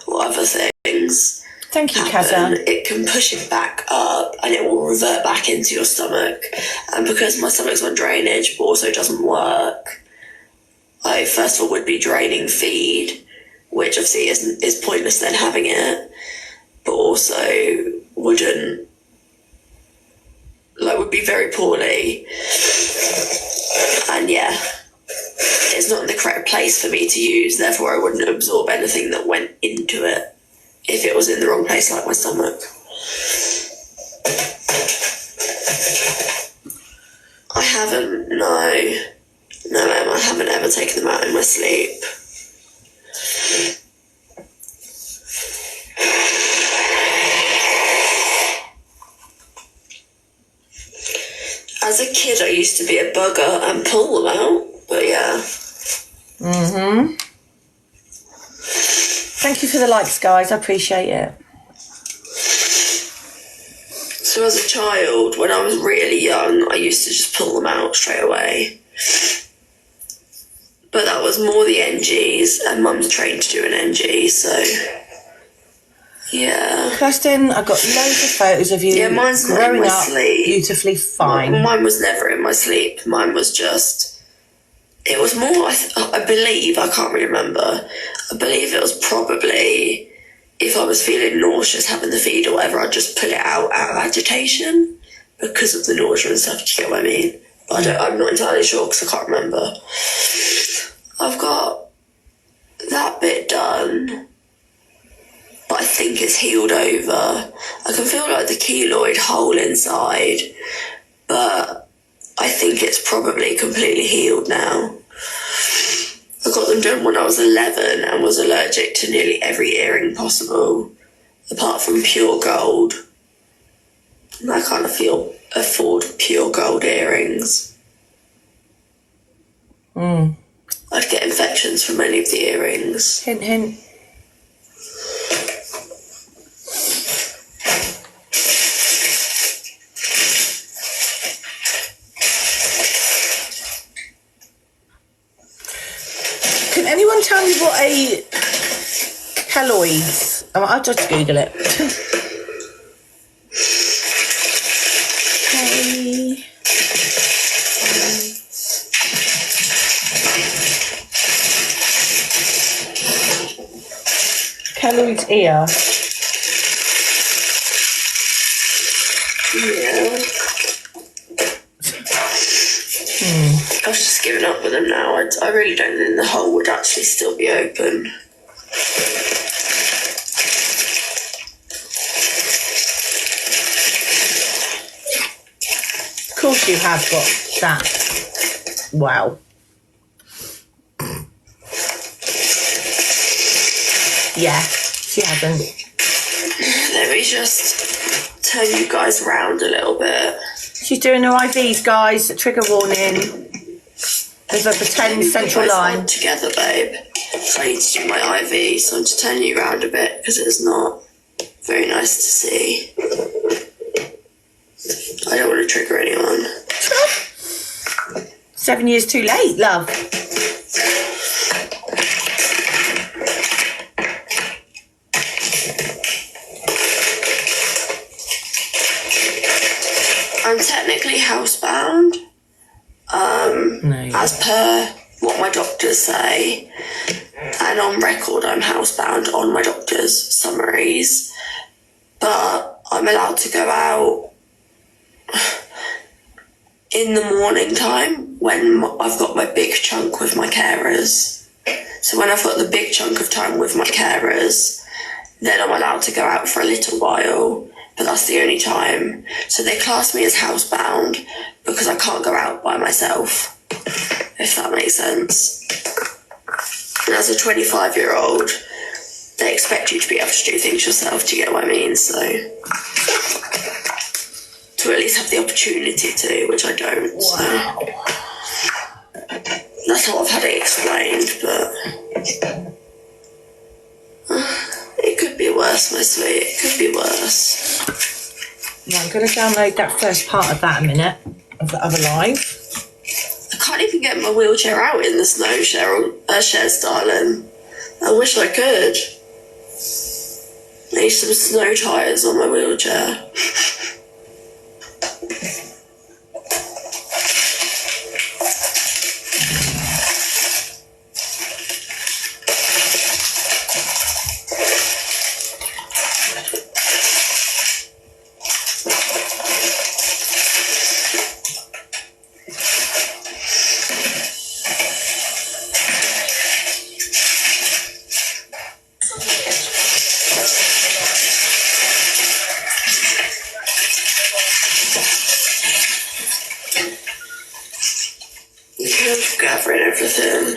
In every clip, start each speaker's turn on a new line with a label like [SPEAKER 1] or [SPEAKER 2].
[SPEAKER 1] or other things
[SPEAKER 2] Thank you,
[SPEAKER 1] happen,
[SPEAKER 2] Kazza.
[SPEAKER 1] it can push it back up and it will revert back into your stomach. And because my stomach's on drainage but also doesn't work, I first of all would be draining feed, which obviously is pointless then having it, but also would be very poorly. And yeah, it's not in the correct place for me to use, therefore I wouldn't absorb anything that went into it if it was in the wrong place, like my stomach. I haven't, no, ma'am, I haven't ever taken them out in my sleep. As a kid, I used to be a bugger and pull them out, but yeah.
[SPEAKER 2] Thank you for the likes, guys. I appreciate it.
[SPEAKER 1] So as a child, when I was really young, I used to just pull them out straight away. But that was more the NGs, and Mum's trained to do an NG, so yeah.
[SPEAKER 2] Kirsten, I've got loads of photos of you
[SPEAKER 1] mine's not
[SPEAKER 2] growing
[SPEAKER 1] in my
[SPEAKER 2] up
[SPEAKER 1] sleep.
[SPEAKER 2] beautifully fine.
[SPEAKER 1] Mine was never in my sleep. Mine was just, it was more, I believe, I can't really remember, I believe it was probably, if I was feeling nauseous having the feed or whatever, I'd just pull it out of agitation because of the nausea and stuff, do you get what I mean? But I'm not entirely sure because I can't remember. I've got that bit done, but I think it's healed over. I can feel like the keloid hole inside, but I think it's probably completely healed now. I got them done when I was 11 and was allergic to nearly every earring possible, apart from pure gold. And I can't afford pure gold earrings. I'd get infections from any of the earrings.
[SPEAKER 2] Hint, hint. Can anyone tell me what a keloids? I'll just Google it. Keloid's ear.
[SPEAKER 1] Yeah. I was just giving up with them now. I really don't think the hole would actually still be open.
[SPEAKER 2] Of course you have got that. Wow. Yeah, she hasn't.
[SPEAKER 1] Let me just turn you guys around a little bit.
[SPEAKER 2] She's doing her IVs, guys. Trigger warning. There's a pretend central line.
[SPEAKER 1] Together, babe. So I need to do my IV, so I'm just turning you around a bit because it's not very nice to see. I don't want to trigger anyone.
[SPEAKER 2] 7 years too late, love.
[SPEAKER 1] I'm technically housebound, as per what my doctors say, and on record I'm housebound on my doctor's summaries, but I'm allowed to go out in the morning time when I've got my big chunk with my carers. So when I've got the big chunk of time with my carers, then I'm allowed to go out for a little while, but that's the only time. So they class me as housebound because I can't go out by myself, if that makes sense. And as a 25-year-old, they expect you to be able to do things yourself, do you get what I mean? So, to at least have the opportunity to, which I don't. Wow. So. That's how I've had it explained, but it could be worse, my sweet. It could be worse.
[SPEAKER 2] Right, I'm going to download that first part of that a minute, of the other live.
[SPEAKER 1] I can't even get my wheelchair out in the snow, Shares, darling. I wish I could. Need some snow tyres on my wheelchair. Gathering everything.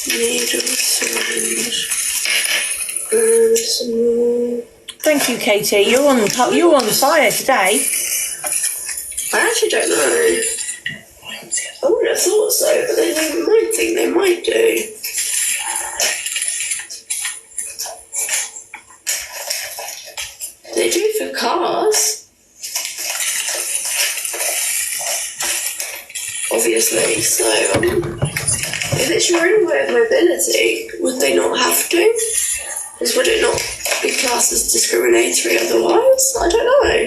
[SPEAKER 1] Needle, syringe, and some more.
[SPEAKER 2] Thank you, Katie. You're on fire today.
[SPEAKER 1] I actually don't know. I wouldn't have thought so, but they might think they might do. They do for cars. Obviously, so if it's your own way of mobility, would they not have to? Because would it not be classed as discriminatory otherwise? I don't know.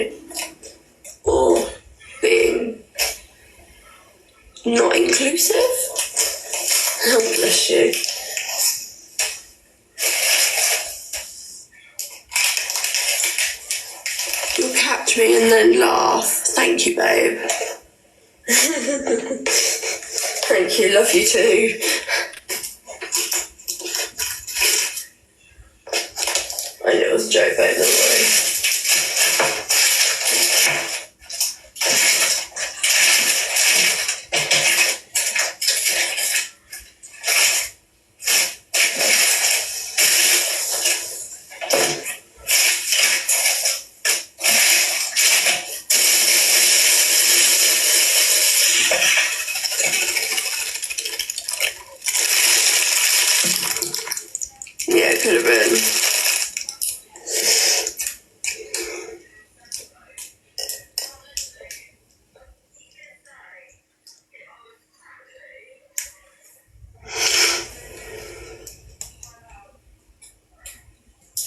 [SPEAKER 1] Or being not inclusive? Oh, bless you. You'll catch me and then laugh. Thank you, babe. Thank you, love you too. I knew it was a joke, babe, don't worry. Yeah, it could have been.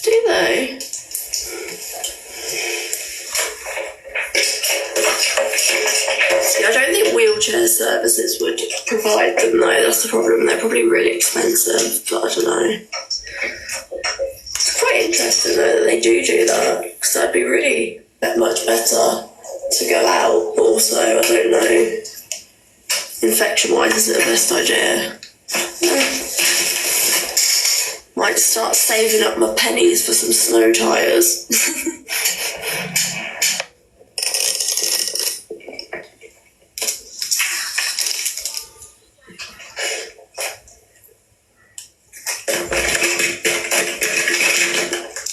[SPEAKER 1] Do they? See, I don't think wheelchair services would provide them though, that's the problem. They're probably really expensive, but I don't know. It's quite interesting though that they do that, because that'd be really much better to go out, but also, I don't know, infection-wise, is it the best idea? Might start saving up my pennies for some snow tyres.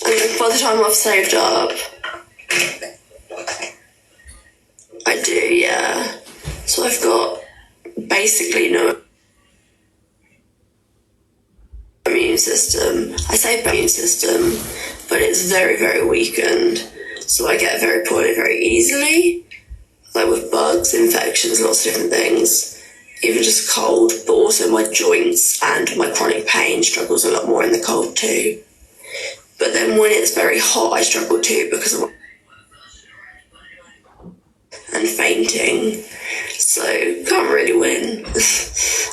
[SPEAKER 1] And by the time I've saved up, I do, yeah. So I've got basically no immune system. I say immune system, but it's very, very weakened. So I get very poorly very easily, like with bugs, infections, lots of different things, even just cold, but also my joints and my chronic pain struggles a lot more in the cold too. But then when it's very hot, I struggle too because of and fainting. So can't really win.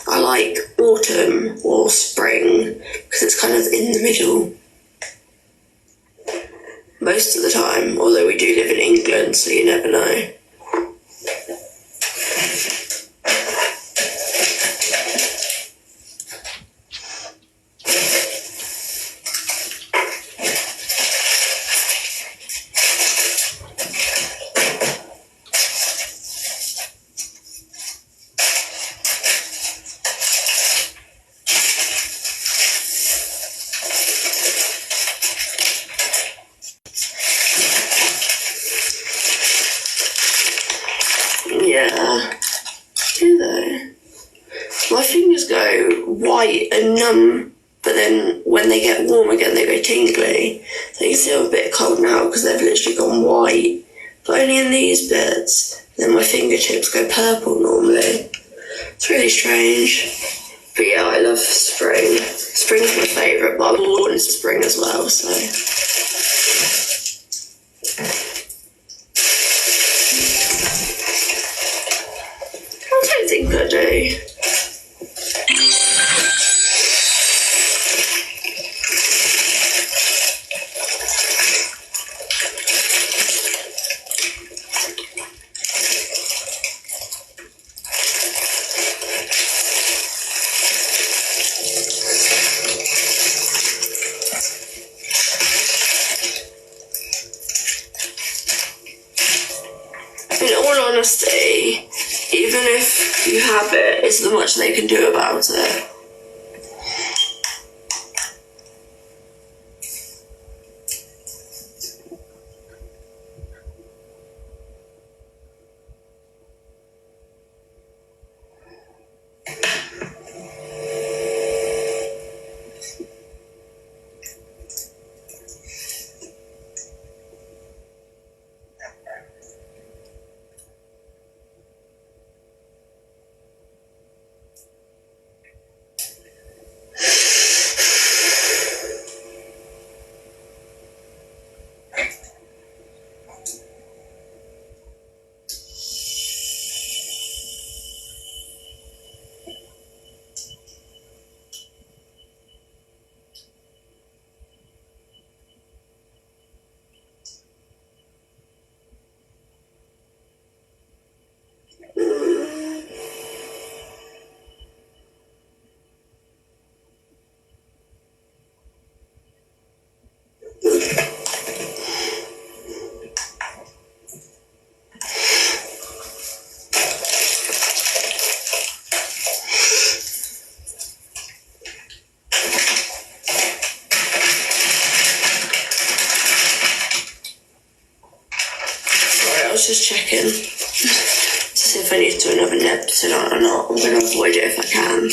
[SPEAKER 1] I like autumn or spring because it's kind of in the middle most of the time, although we do live in England, so you never know. Yeah, do they? My fingers go white and numb, but then when they get warm again, they go tingly. So you can see I'm a bit cold now because they've literally gone white, but only in these bits. Then my fingertips go purple normally. It's really strange. But yeah, I love spring. Spring's my favourite, but I was born in spring as well, so. I don't think I do. In all honesty, even if you have it, it's not much they can do about it. I was just checking to see if I need to do another nip tonight or not. I'm going to avoid it if I can.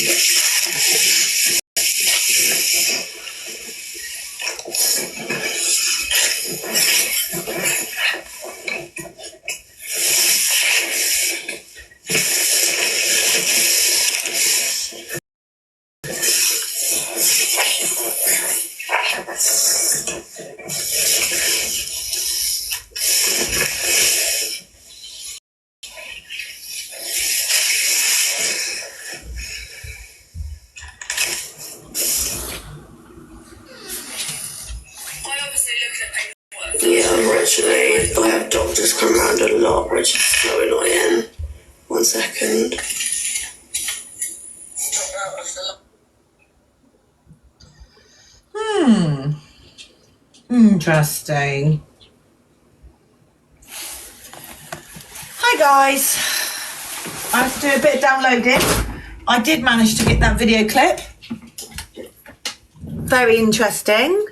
[SPEAKER 1] Yeah, unfortunately, I have doctors come around a lot, which is so annoying. 1 second.
[SPEAKER 2] Interesting. Hi guys. I have to do a bit of downloading. I did manage to get that video clip. Very interesting.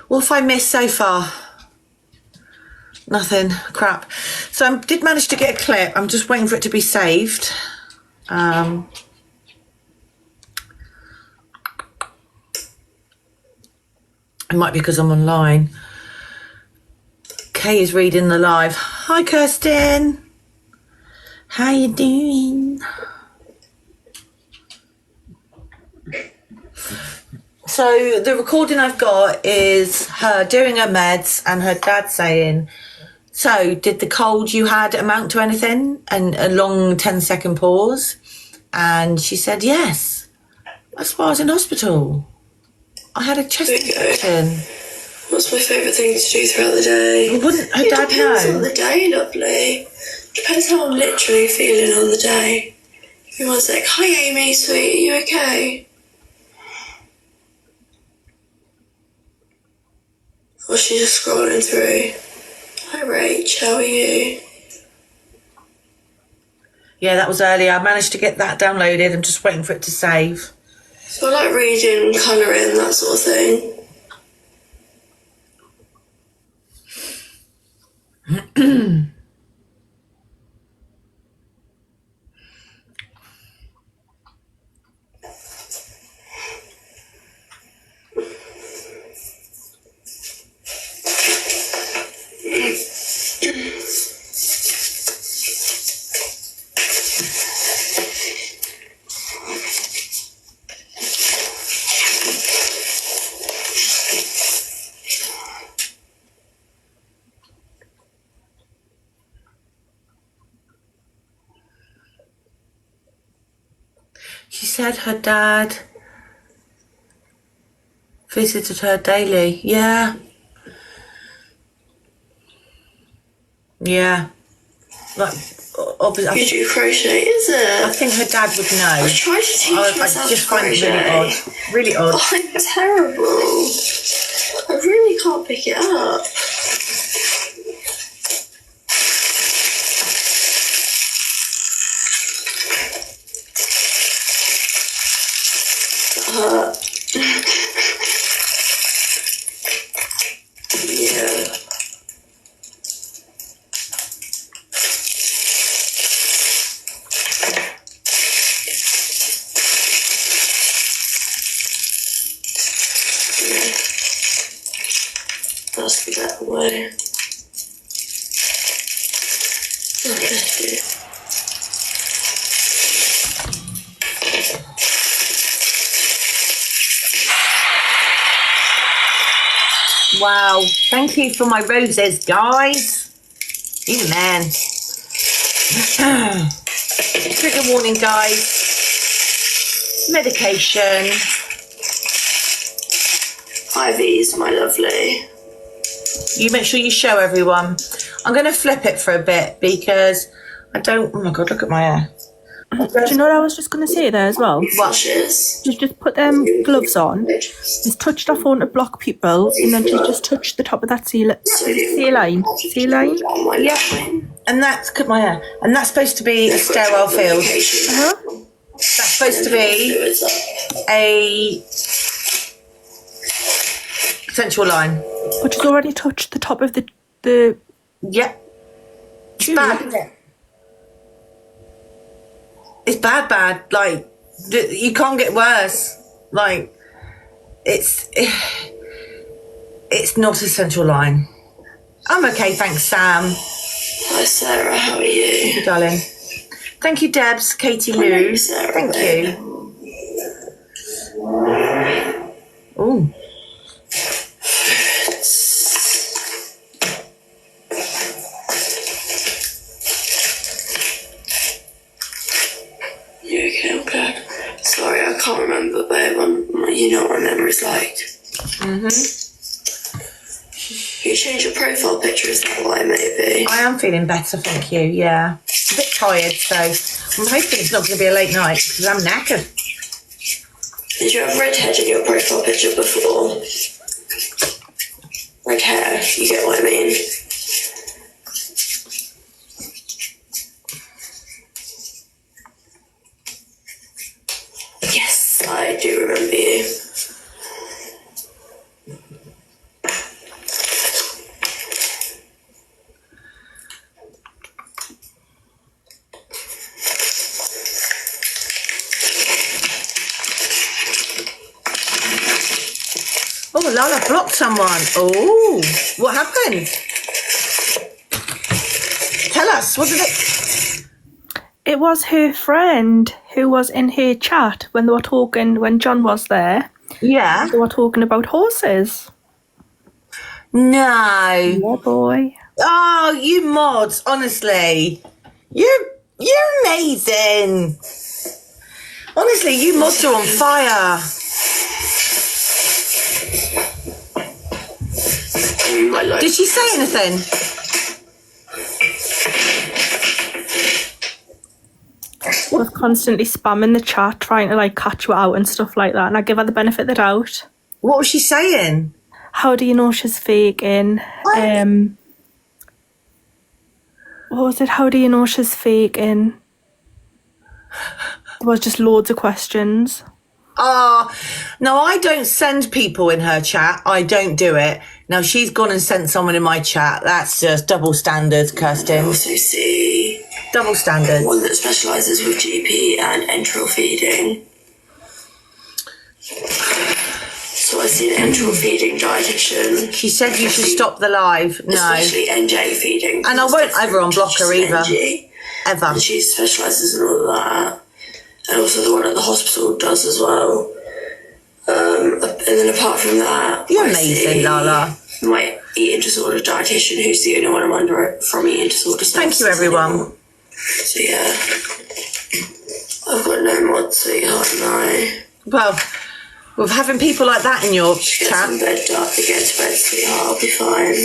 [SPEAKER 2] What have I missed so far? Nothing. Crap. So I did manage to get a clip. I'm just waiting for it to be saved. It might be because I'm online. Kay is reading the live. Hi, Kirsten. How you doing? So the recording I've got is her doing her meds and her dad saying, so did the cold you had amount to anything? And a long 10-second pause. And she said, yes. That's why I was in hospital. I had a chest infection.
[SPEAKER 1] What's my favourite thing to do throughout the day?
[SPEAKER 2] Well, wouldn't her dad know?
[SPEAKER 1] Depends on the day, lovely. Depends how I'm literally feeling on the day. Everyone's like, hi Amy, sweet, are you okay? Or she's just scrolling through. Hi Rach, how are you?
[SPEAKER 2] Yeah, that was earlier. I managed to get that downloaded. I'm just waiting for it to save.
[SPEAKER 1] So I like reading, colouring, that sort of thing.
[SPEAKER 2] said her dad visited her daily. Yeah. Yeah. Like, obviously,
[SPEAKER 1] You do crochet, is it?
[SPEAKER 2] I think her dad would know.
[SPEAKER 1] I tried to teach myself
[SPEAKER 2] I just
[SPEAKER 1] to
[SPEAKER 2] find it
[SPEAKER 1] crochet.
[SPEAKER 2] really odd.
[SPEAKER 1] Oh, I'm terrible. I really can't pick it up. Yeah. That's the better way. Okay.
[SPEAKER 2] Wow. Thank you for my roses, guys. You the man. Trigger warning, guys. Medication.
[SPEAKER 1] IVs, my lovely.
[SPEAKER 2] You make sure you show everyone. I'm going to flip it for a bit because I don't... Oh, my God, look at my hair.
[SPEAKER 3] Do you know what I was just going to say there as well?
[SPEAKER 1] Flushes.
[SPEAKER 3] Just put them gloves on. Just touch that phone to block people, and then just touch the top of that seal line. Seal line?
[SPEAKER 2] Yeah. And that's... Look at my hair. And that's supposed to be a sterile field. That's supposed to be a central line.
[SPEAKER 3] But you've already touched the top of the
[SPEAKER 2] Yep. It's
[SPEAKER 3] tube.
[SPEAKER 2] bad, isn't it? It's bad. Like, you can't get worse. Like, it's not a central line. I'm okay, thanks, Sam.
[SPEAKER 1] Hi, Sarah. How are you?
[SPEAKER 2] Thank you, darling. Thank you, Debs, Katie Lou.
[SPEAKER 1] Hello, Sarah.
[SPEAKER 2] Thank you. Ooh.
[SPEAKER 1] You okay? I'm glad. Sorry, I can't remember, babe. You know what my memory's like. You change your profile picture, is that why, maybe?
[SPEAKER 2] I am feeling better, thank you, yeah. A bit tired, so I'm hoping it's not going to be a late night because I'm knackered.
[SPEAKER 1] Did you have red hair in your profile picture before? Red hair, you get what I mean? Yes, I do remember you.
[SPEAKER 2] Oh, Lala blocked someone. Oh, what happened? Tell us, what did it...
[SPEAKER 3] It was her friend who was in her chat when they were talking, when John was there.
[SPEAKER 2] Yeah.
[SPEAKER 3] They were talking about horses.
[SPEAKER 2] No.
[SPEAKER 3] Yeah, boy.
[SPEAKER 2] Oh, you mods, honestly. You're amazing. Honestly, you mods are on fire. Did she say anything?
[SPEAKER 3] Was constantly spamming the chat, trying to like catch you out and stuff like that, and I give her the benefit of the doubt.
[SPEAKER 2] What was she saying?
[SPEAKER 3] How do you know she's faking? What was it? How do you know she's faking? There was just loads of questions.
[SPEAKER 2] Oh, no, I don't send people in her chat. I don't do it. Now, she's gone and sent someone in my chat. That's just double standards,
[SPEAKER 1] I
[SPEAKER 2] Kirsten.
[SPEAKER 1] also see
[SPEAKER 2] Double standards.
[SPEAKER 1] one that specialises with GP and enteral feeding. So I see an enteral feeding dietitian.
[SPEAKER 2] She said you should stop the live. No.
[SPEAKER 1] Especially NJ feeding.
[SPEAKER 2] And I won't ever unblock her either.
[SPEAKER 1] NG.
[SPEAKER 2] Ever.
[SPEAKER 1] And she specialises in all of that. And also the one at the hospital does as well. And then apart from that...
[SPEAKER 2] You're
[SPEAKER 1] I
[SPEAKER 2] amazing,
[SPEAKER 1] see
[SPEAKER 2] Lala.
[SPEAKER 1] my eating disorder dietitian, who's the only one I'm under from eating disorder services
[SPEAKER 2] Thank you, everyone.
[SPEAKER 1] anymore. So yeah. I've got no mod, sweetheart, no.
[SPEAKER 2] Well, with having people like that in your
[SPEAKER 1] Get
[SPEAKER 2] chat.
[SPEAKER 1] some bed up, get to bed, sweetheart, I'll be fine.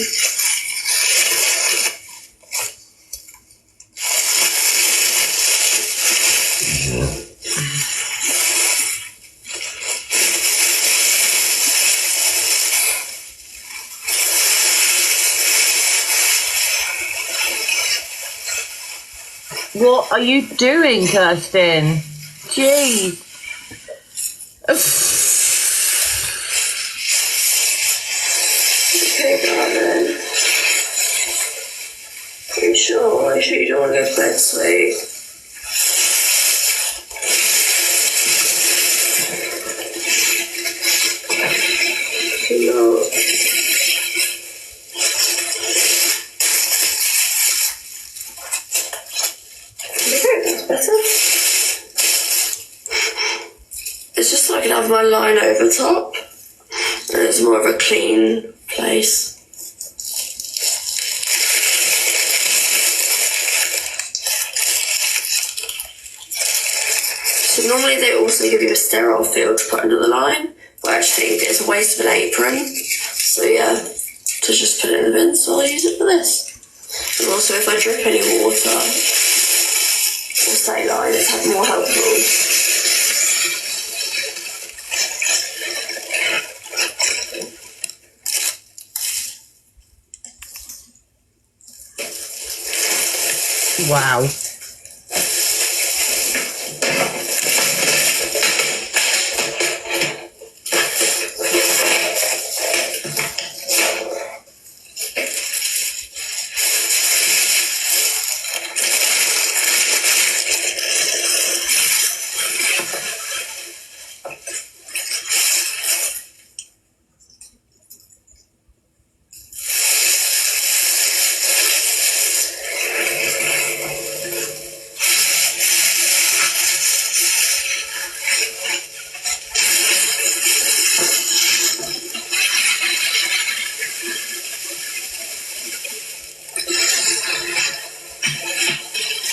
[SPEAKER 2] What are you doing, Kirsten? Jeez.
[SPEAKER 1] Okay, darling. Are you sure? Are you sure you don't want to go to bed, sweet? No. Okay, that's better. It's just so I can have my line over top, and it's more of a clean place. So normally they also give you a sterile field to put under the line, but I actually think it's a waste of an apron. So yeah, to just put it in the bin, so I'll use it for this. And also if I drip any water or saline, it's more helpful.
[SPEAKER 2] Wow.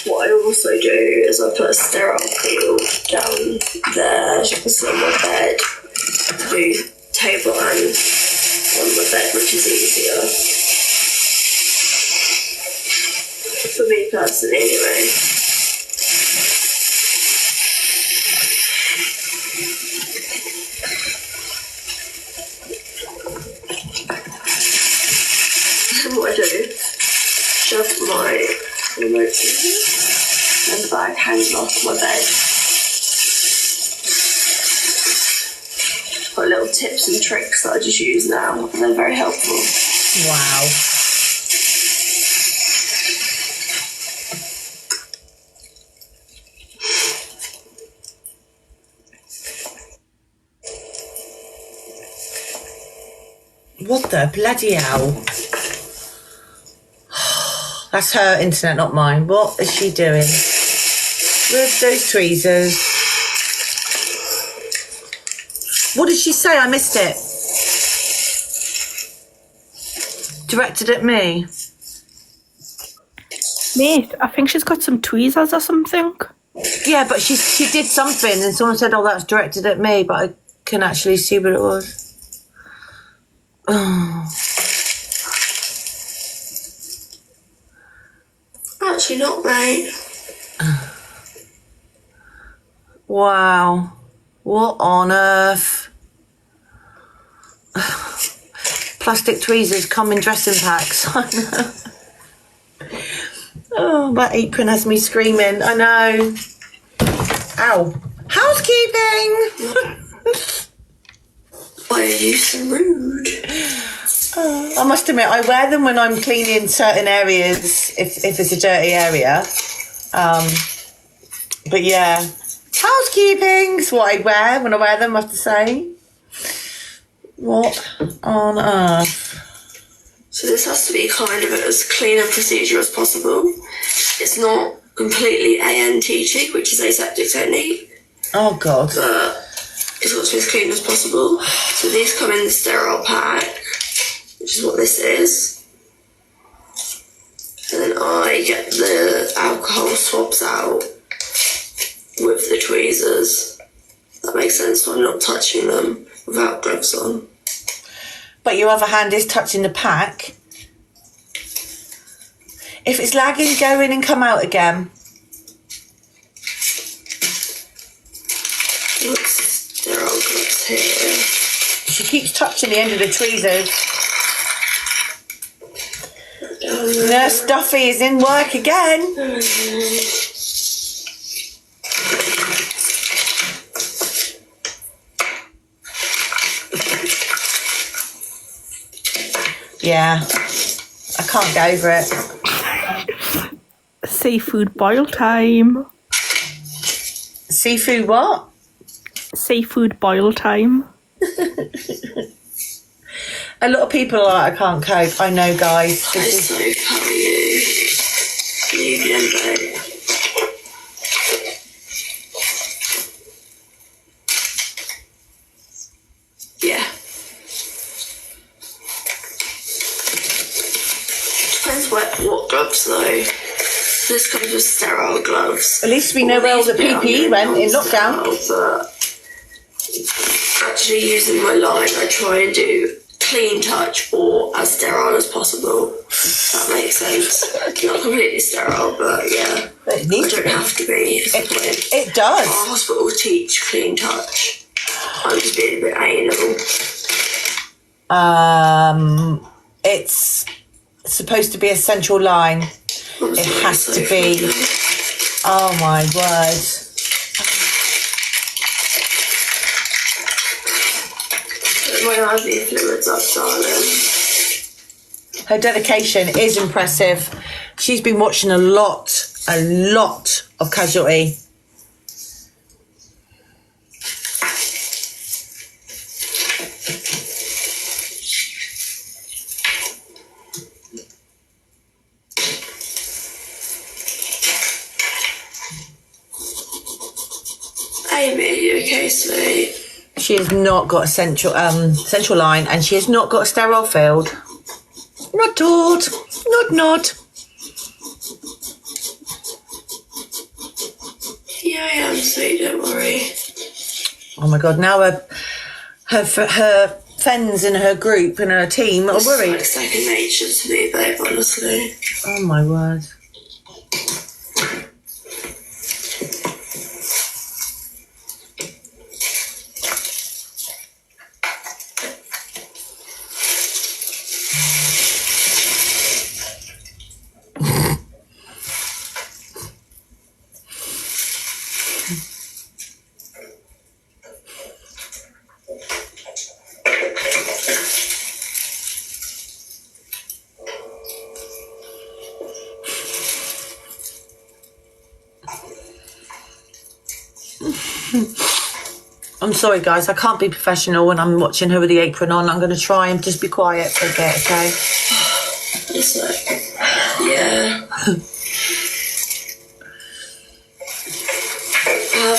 [SPEAKER 1] What I also do is I put a sterile peel down there, as you can see on my bed, to do table and on my bed, which is easier. For me personally, anyway. What I do, shove my remote TV and the bag hangs off my bed. Got little tips and tricks that I just use now, and they're very helpful.
[SPEAKER 2] Wow. What the bloody hell? That's her internet, not mine. What is she doing with those tweezers? What did she say? I missed it. Directed at me.
[SPEAKER 3] Mate, I think she's got some tweezers or something.
[SPEAKER 2] Yeah, but she did something and someone said, oh, that's directed at me, but I couldn't actually see what it was. Oh.
[SPEAKER 1] Actually not, mate.
[SPEAKER 2] Wow. What on earth? Plastic tweezers come in dressing packs. I know. Oh, that apron has me screaming. I know. Ow. Housekeeping!
[SPEAKER 1] Why are you so rude?
[SPEAKER 2] I must admit, I wear them when I'm cleaning certain areas, if it's a dirty area. But yeah, housekeeping's what I wear when I wear them, I have to say. What on earth?
[SPEAKER 1] So this has to be kind of as clean a procedure as possible. It's not completely ANTT, which is aseptic technique,
[SPEAKER 2] Oh, God.
[SPEAKER 1] but it's got to be as clean as possible. So these come in the sterile pack, which is what this is. And then I get the alcohol swabs out with the tweezers. That makes sense, so I'm not touching them without gloves on.
[SPEAKER 2] But your other hand is touching the pack. If it's lagging, go in and come out again.
[SPEAKER 1] Looks sterile gloves here.
[SPEAKER 2] She keeps touching the end of the tweezers. Nurse Duffy is in work again. Yeah, I can't get over it.
[SPEAKER 3] Seafood boil time.
[SPEAKER 2] Seafood what?
[SPEAKER 3] Seafood boil time.
[SPEAKER 2] A lot of people are like, I can't cope. I know, guys.
[SPEAKER 1] Hi, Soph, how are you? Evening, babe. Yeah. Depends what gloves, though. This comes with sterile gloves.
[SPEAKER 2] At least we know where all the PPE went in lockdown.
[SPEAKER 1] But actually using my line, I try and do clean touch or as sterile as possible. That makes sense. Not completely sterile, but yeah.
[SPEAKER 2] But it needs
[SPEAKER 1] I don't have to be.
[SPEAKER 2] It does.
[SPEAKER 1] Our hospital teach clean touch. I'm just being a bit anal.
[SPEAKER 2] It's supposed to be a central line. It has to be. Oh my word.
[SPEAKER 1] My IV fluids up, darling.
[SPEAKER 2] Her dedication is impressive. She's been watching a lot of Casualty.
[SPEAKER 1] Amy, are you okay, sweet?
[SPEAKER 2] She has not got a central line, and she has not got a sterile field. Not.
[SPEAKER 1] Yeah, I am, sweet, don't worry.
[SPEAKER 2] Oh my God! Now her friends in her group and her team are worried.
[SPEAKER 1] It's like second nature to me, babe, honestly.
[SPEAKER 2] Oh my word! I'm sorry, guys. I can't be professional when I'm watching her with the apron on. I'm going to try and just be quiet for a bit, okay?
[SPEAKER 1] It's like, yeah.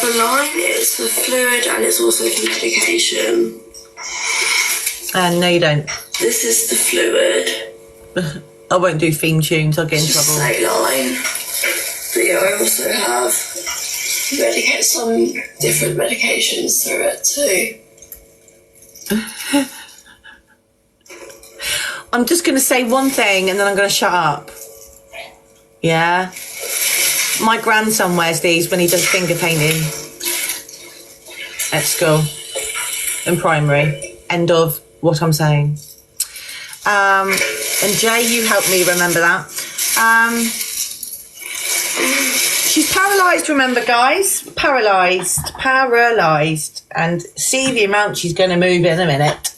[SPEAKER 1] The line is for fluid and it's also for medication.
[SPEAKER 2] No, you don't.
[SPEAKER 1] This is the fluid.
[SPEAKER 2] I won't do theme tunes. I'll get in
[SPEAKER 1] Just
[SPEAKER 2] trouble.
[SPEAKER 1] say line. But yeah, I also have some different medications through it too.
[SPEAKER 2] I'm just going to say one thing and then I'm going to shut up. Yeah? My grandson wears these when he does finger painting at school in primary. End of what I'm saying. And Jay, you helped me remember that. She's paralysed, remember, guys? Paralysed. And see the amount she's going to move in a minute.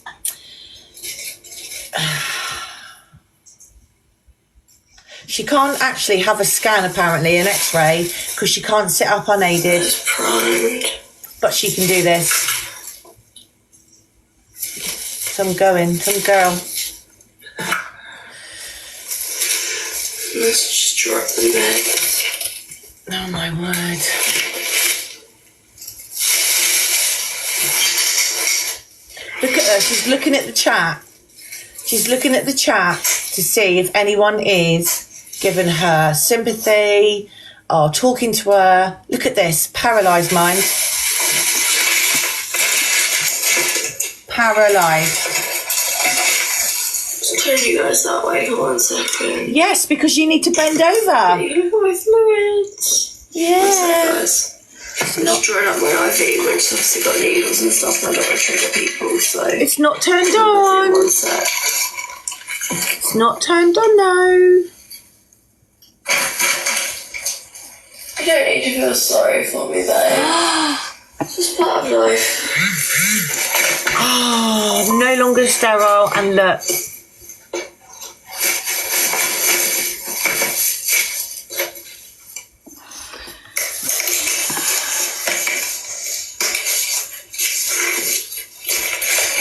[SPEAKER 2] She can't actually have a scan, apparently, an x-ray, because she can't sit up unaided. But she can do this. Some girl.
[SPEAKER 1] Let's just drop the neck.
[SPEAKER 2] Oh my word. Look at her, she's looking at the chat. She's looking at the chat to see if anyone is giving her sympathy. are talking to her. Look at this, paralysed mind. Paralysed.
[SPEAKER 1] Just turn you guys that way for 1 second.
[SPEAKER 2] Yes, because you need to bend over.
[SPEAKER 1] You look at my fluids.
[SPEAKER 2] Yeah.
[SPEAKER 1] Guys. I'm not drawing up my IV, which obviously got needles and stuff, and I don't want to trigger people, so...
[SPEAKER 2] It's not turned on.
[SPEAKER 1] 1 sec.
[SPEAKER 2] It's not turned on, no.
[SPEAKER 1] You don't need to feel sorry for me, babe. It's just part of life.
[SPEAKER 2] Oh, no longer sterile, and look.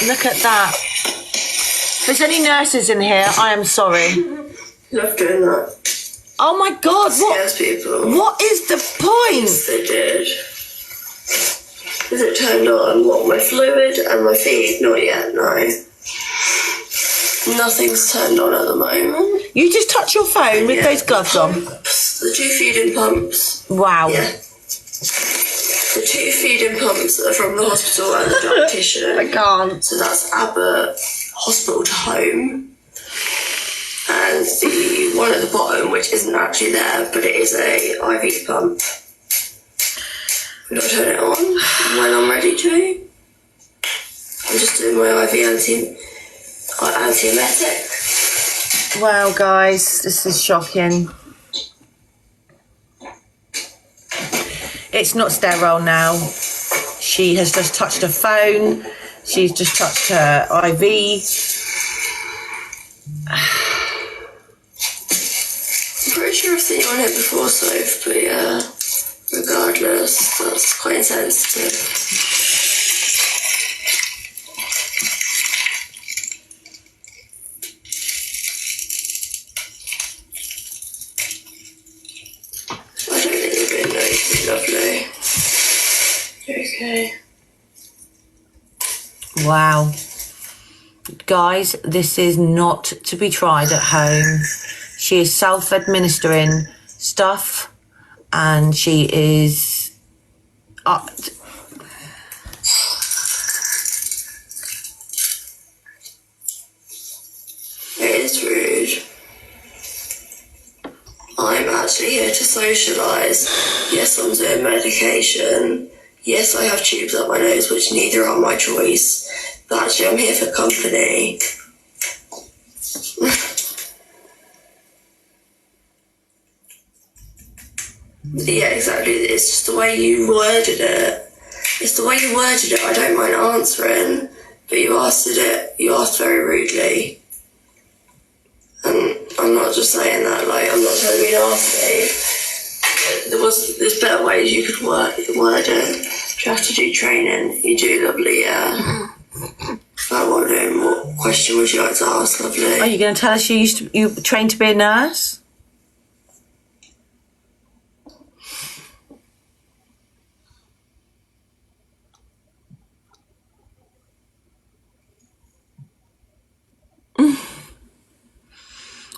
[SPEAKER 2] Look at that. If there's any nurses in here, I am sorry.
[SPEAKER 1] Love doing that.
[SPEAKER 2] Oh my God,
[SPEAKER 1] Scares people.
[SPEAKER 2] what is the point?
[SPEAKER 1] They did. Is it turned on? What, my fluid and my feed? Not yet, no. Nothing's turned on at the moment.
[SPEAKER 2] You just touch your phone with those gloves on.
[SPEAKER 1] The 2 feeding pumps.
[SPEAKER 2] Wow.
[SPEAKER 1] Yeah. The 2 feeding pumps are from the hospital and the dietitian.
[SPEAKER 2] I can't.
[SPEAKER 1] So that's Abbott Hospital to Home. And the one at the bottom, which isn't actually there, but it is a IV pump. I'm going to turn it on when I'm ready to. I'm just doing my IV antiemetic.
[SPEAKER 2] Wow, guys, this is shocking. It's not sterile now. She has just touched her phone. She's just touched her IV.
[SPEAKER 1] I'm pretty sure I've seen you on it before, Soph, but yeah, regardless, that's quite insensitive. I don't think you're being nosy, lovely. Okay.
[SPEAKER 2] Wow. Guys, this is not to be tried at home. She is self-administering stuff and she is
[SPEAKER 1] It is rude. I'm actually here to socialise. Yes, I'm doing medication. Yes, I have tubes up my nose, which neither are my choice. But actually, I'm here for company. Yeah, exactly. It's just the way you worded it. It's the way you worded it. I don't mind answering, but you asked very rudely. And I'm not just saying that, like, I'm not trying to be nasty. There's better ways you could word it. If you have to do training, you do, lovely, yeah. What question would you like to ask, lovely?
[SPEAKER 2] Are you going to tell us you trained to be a nurse?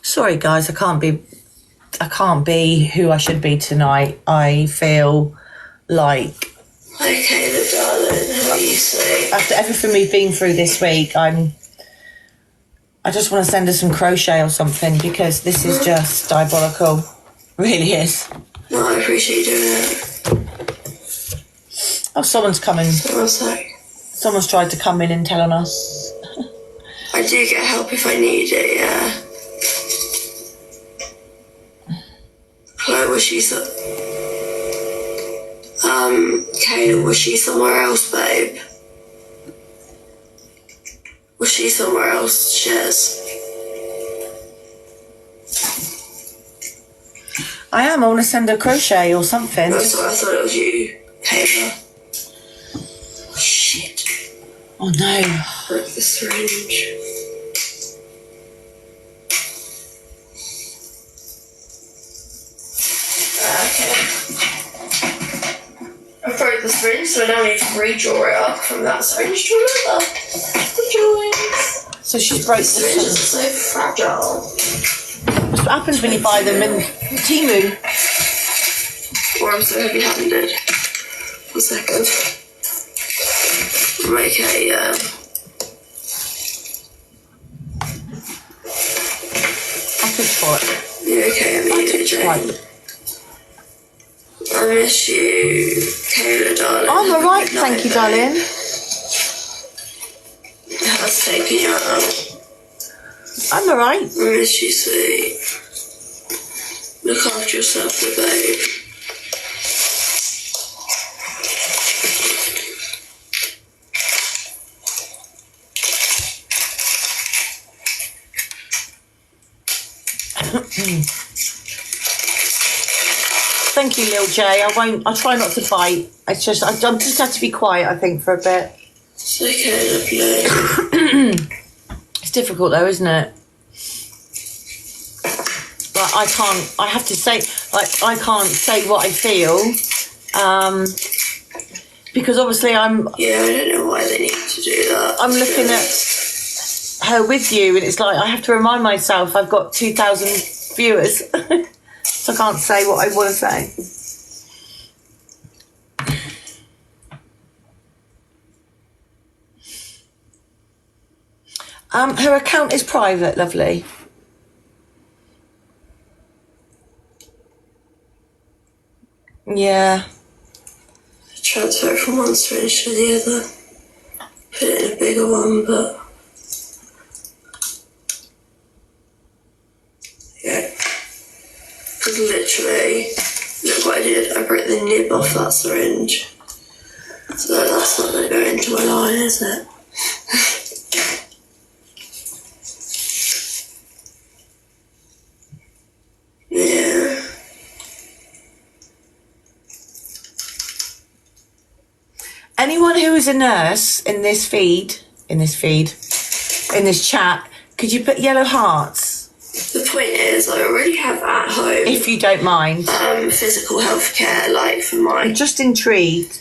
[SPEAKER 2] Sorry, guys, I can't be who I should be tonight. I feel like...
[SPEAKER 1] Okay, then, darling, how are you say?
[SPEAKER 2] After everything we've been through this week, I just want to send her some crochet or something because this is just diabolical. It really is.
[SPEAKER 1] No, I appreciate you doing it.
[SPEAKER 2] Oh, someone's coming.
[SPEAKER 1] 1 sec.
[SPEAKER 2] Someone's tried to come in and tell on us.
[SPEAKER 1] I do get help if I need it, yeah. Chloe, was she Kayla, was she somewhere else, babe? Was she somewhere else, Shez?
[SPEAKER 2] I am. I want to send her crochet or something.
[SPEAKER 1] That's what I thought it was you, Kayla. Oh, shit.
[SPEAKER 2] Oh no.
[SPEAKER 1] Broke the syringe. Okay. I broke the syringe, so I now need to redraw it up from that syringe to another. The joys.
[SPEAKER 2] So she's broke the
[SPEAKER 1] Syringes are so fragile.
[SPEAKER 2] That's what happens when you buy them in Temu.
[SPEAKER 1] or I'm so heavy-handed. 1 second. Make a,
[SPEAKER 2] I could try it.
[SPEAKER 1] you okay, Amelia Jane? I miss you, Kayla, darling.
[SPEAKER 2] I'm alright, thank you, darling.
[SPEAKER 1] How's taking you out?
[SPEAKER 2] I'm alright.
[SPEAKER 1] I miss you, sweet. Look after yourself, the babe.
[SPEAKER 2] Thank you, Lil J. I'll try not to bite. It's just, I just have to be quiet, I think, for a bit.
[SPEAKER 1] It's okay, lovely.
[SPEAKER 2] It's difficult though, isn't it? Like, I have to say, like, I can't say what I feel, because obviously
[SPEAKER 1] Yeah, I don't know why they need to do that.
[SPEAKER 2] I'm looking at her with you, and it's like, I have to remind myself I've got 2,000 viewers, so I can't say what I want to say. Her account is private, lovely. Yeah.
[SPEAKER 1] Transfer from one syringe to the other. Put it in a bigger one, but yeah. Because literally, look what I did. I broke the nib off that syringe. So that's not going to go into my line, is it? Yeah.
[SPEAKER 2] Anyone who is a nurse in this chat, could you put yellow hearts?
[SPEAKER 1] The point is, I already have at home,
[SPEAKER 2] if you don't mind,
[SPEAKER 1] physical health care, like for my
[SPEAKER 2] I'm just intrigued.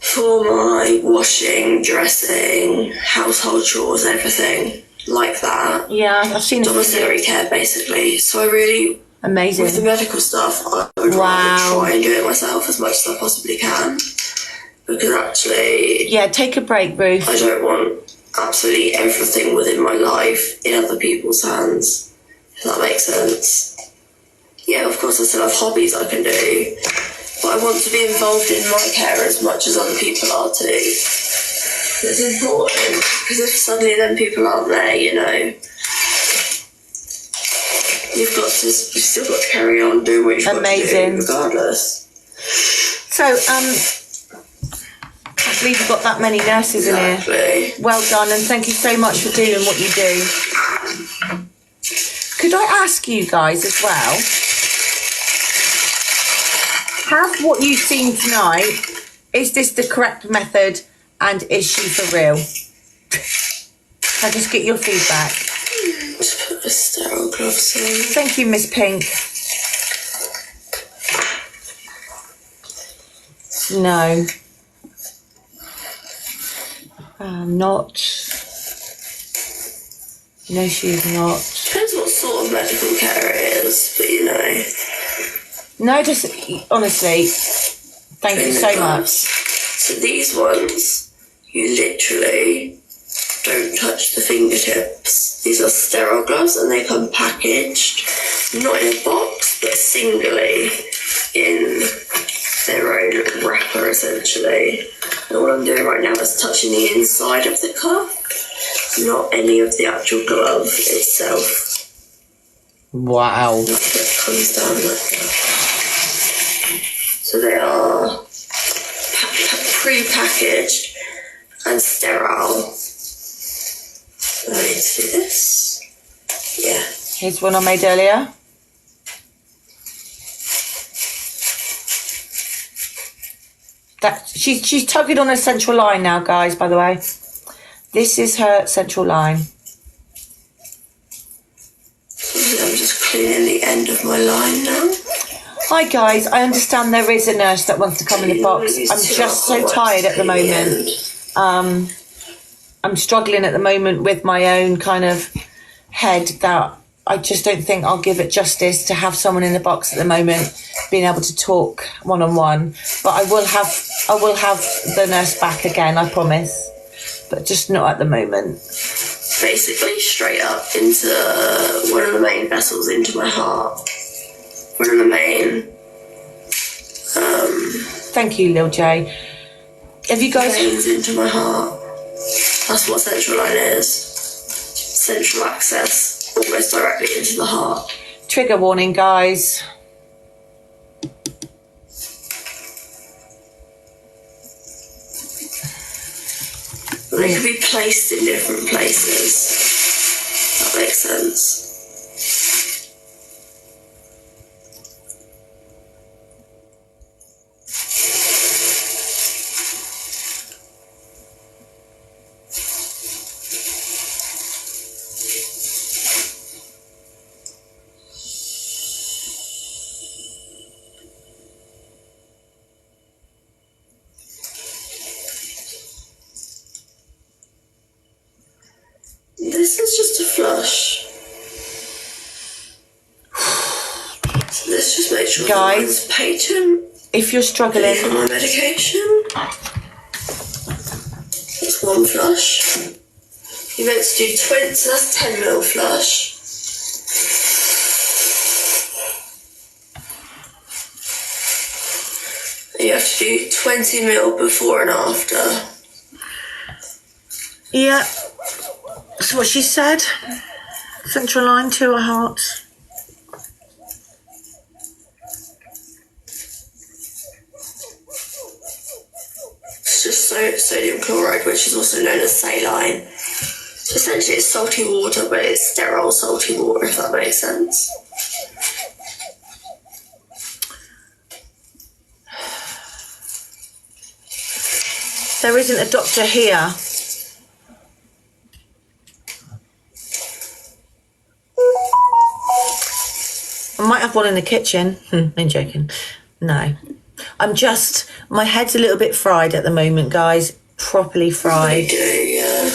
[SPEAKER 1] For my washing, dressing, household chores, everything like that.
[SPEAKER 2] Yeah, I've seen it.
[SPEAKER 1] Domiciliary care, basically. So I really,
[SPEAKER 2] amazing.
[SPEAKER 1] with the medical stuff, I would rather try and do it myself as much as I possibly can. Because actually,
[SPEAKER 2] yeah, take a break, Ruth.
[SPEAKER 1] I don't want absolutely everything within my life in other people's hands, if that makes sense. Yeah, of course I still have hobbies I can do, but I want to be involved in my care as much as other people are too. It's important, because if suddenly then people aren't there, you know, you've still got to carry on doing what you've got to do, regardless.
[SPEAKER 2] So, I believe you've got that many nurses in here. Well done, and thank you so much for doing what you do. Could I ask you guys as well, have what you've seen tonight, is this the correct method, and is she for real? Can I just get your feedback?
[SPEAKER 1] Just put the sterile gloves on.
[SPEAKER 2] Thank you, Miss Pink. No. Not. No, she's not.
[SPEAKER 1] Depends what sort of medical care it is, but you know.
[SPEAKER 2] No, just honestly, thank you so much.
[SPEAKER 1] So these ones, you literally don't touch the fingertips. These are sterile gloves and they come packaged, not in a box, but singly in their own wrapper essentially. And all I'm doing right now is touching the inside of the cuff, not any of the actual glove itself.
[SPEAKER 2] Wow.
[SPEAKER 1] It comes down like that. So they are pre-packaged and sterile. I need to do this. Yeah.
[SPEAKER 2] Here's one I made earlier. That she's tugging on her central line now, guys, by the way. This is her central line.
[SPEAKER 1] I'm just cleaning the end of my line now.
[SPEAKER 2] Hi guys, I understand there is a nurse that wants to come in the box. I'm just so tired at the moment. I'm struggling at the moment with my own kind of head that I just don't think I'll give it justice to have someone in the box at the moment being able to talk one-on-one. But I will have the nurse back again, I promise. But just not at the moment.
[SPEAKER 1] Basically straight up into one of the main vessels into my heart. One of the main
[SPEAKER 2] thank you, Lil J. Have you guys
[SPEAKER 1] veins into my heart? That's what central line is. Central access. Almost directly into the heart.
[SPEAKER 2] Trigger warning, guys.
[SPEAKER 1] They can be placed in different places. That makes sense. This is just a flush. So let's just make sure
[SPEAKER 2] guys,
[SPEAKER 1] the patent.
[SPEAKER 2] If you're struggling
[SPEAKER 1] for my medication, that's one flush. You're meant to do 20, so that's 10ml flush. You have to do 20ml before and after.
[SPEAKER 2] yeah, that's what she said. Central line to her heart.
[SPEAKER 1] It's just sodium chloride, which is also known as saline. So essentially it's salty water, but it's sterile salty water, if that makes sense.
[SPEAKER 2] There isn't a doctor here. I might have one in the kitchen. I'm joking. No. My head's a little bit fried at the moment, guys. Properly fried.
[SPEAKER 1] They do, yeah.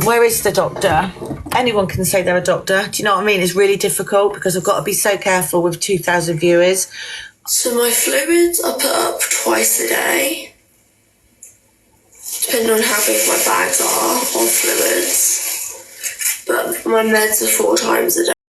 [SPEAKER 2] Where is the doctor? Anyone can say they're a doctor. Do you know what I mean? It's really difficult because I've got to be so careful with 2,000 viewers.
[SPEAKER 1] So my fluids are put up twice a day, depending on how big my bags are of fluids. But my meds are 4 times a day.